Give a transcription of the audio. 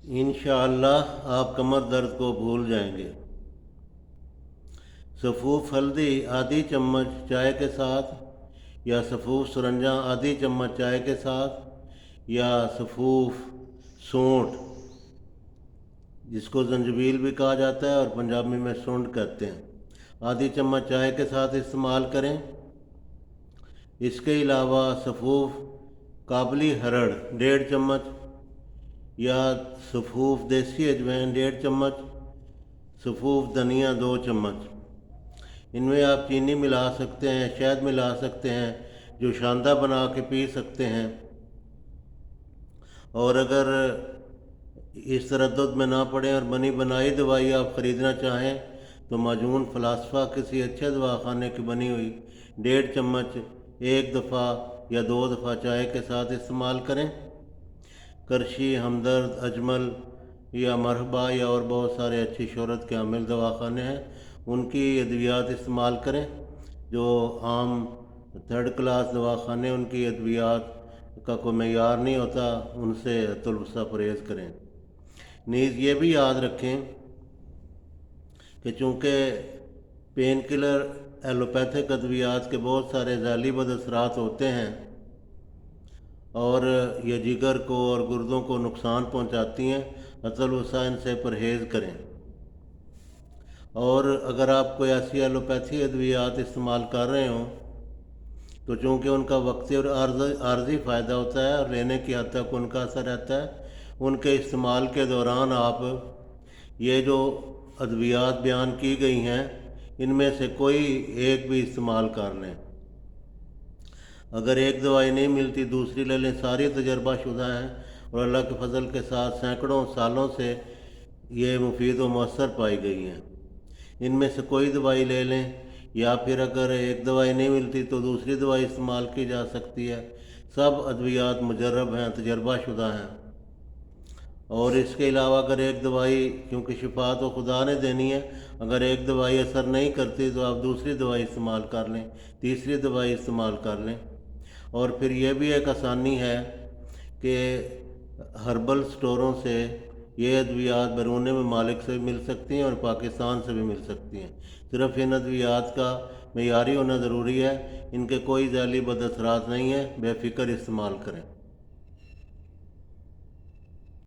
इंशाअल्लाह आप कमर दर्द को भूल जाएंगे। सफ़ूफ हल्दी आधी चम्मच चाय के साथ, या सफ़ूफ सुरंजा आधी चम्मच चाय के साथ, या सफ़ूफ सूंठ जिसको जंजबील भी कहा जाता है और पंजाबी में सूंठ कहते हैं, आधी चम्मच चाय के साथ इस्तेमाल करें। इसके अलावा सफ़ूफ काबली हरड़ 1.5 चम्मच, या सफ़ूफ देसी अजवाइन 1.5 चम्मच, सफ़ूफ धनिया 2 चम्मच। इनमें आप चीनी मिला सकते हैं, शहद मिला सकते हैं, जो शानदा बना के पी सकते हैं। और अगर इस तरद्दुद में ना पड़े और बनी बनाई दवाई आप ख़रीदना चाहें तो माजून फ़लासफ़ा किसी अच्छे दवाखाने की बनी हुई 1.5 चम्मच 1 दफ़ा या 2 दफ़ा चाय के साथ इस्तेमाल करें। करशी, हमदर्द, अजमल या मरहबा या और बहुत सारे अच्छी शोहरत के हामिल दवाखाने हैं, उनकी अद्वियात इस्तेमाल करें। जो आम 3rd क्लास दवाखाने, उनकी अद्वियात का कोई मेयार नहीं होता, उनसे तुलसा परहेज़ करें। नीज़ ये भी याद रखें कि चूँकि पेन किलर एलोपैथिक अद्वियात के बहुत सारे ज़ैली बदअसरात होते हैं और ये जिगर को और गुर्दों को नुकसान पहुंचाती हैं, अतलवसा इनसे परहेज़ करें। और अगर आप कोई ऐसी एलोपैथी अद्वियात इस्तेमाल कर रहे हों तो चूँकि उनका वक्ती और आर्जी फ़ायदा होता है और लेने की हद तक उनका असर रहता है, उनके इस्तेमाल के दौरान आप ये जो अद्वियात बयान की गई हैं इनमें से कोई एक भी इस्तेमाल कर लें। अगर एक दवाई नहीं मिलती दूसरी ले लें, सारी तजर्बाशुदा हैं और अल्लाह के फजल के साथ सैकड़ों सालों से ये मुफीद व मौसर पाई गई हैं। इनमें से कोई दवाई ले लें, या फिर अगर एक दवाई नहीं मिलती तो दूसरी दवाई इस्तेमाल की जा सकती है। सब अद्वियात मुजर्रब हैं, तजर्बाशुदा हैं। और इसके अलावा अगर एक दवाई, क्योंकि शिफा तो खुदा ने देनी है, अगर एक दवाई असर नहीं करती तो आप दूसरी दवाई इस्तेमाल कर लें, तीसरी दवाई इस्तेमाल कर लें। और फिर यह भी एक आसानी है कि हर्बल स्टोरों से ये अद्वियात बैरून ममालिक से भी मिल सकती हैं और पाकिस्तान से भी मिल सकती हैं। सिर्फ इन अद्वियात का मेयारी होना ज़रूरी है, इनके कोई ज़ैली बदअसरात नहीं है, बेफ़िक्र इस्तेमाल करें।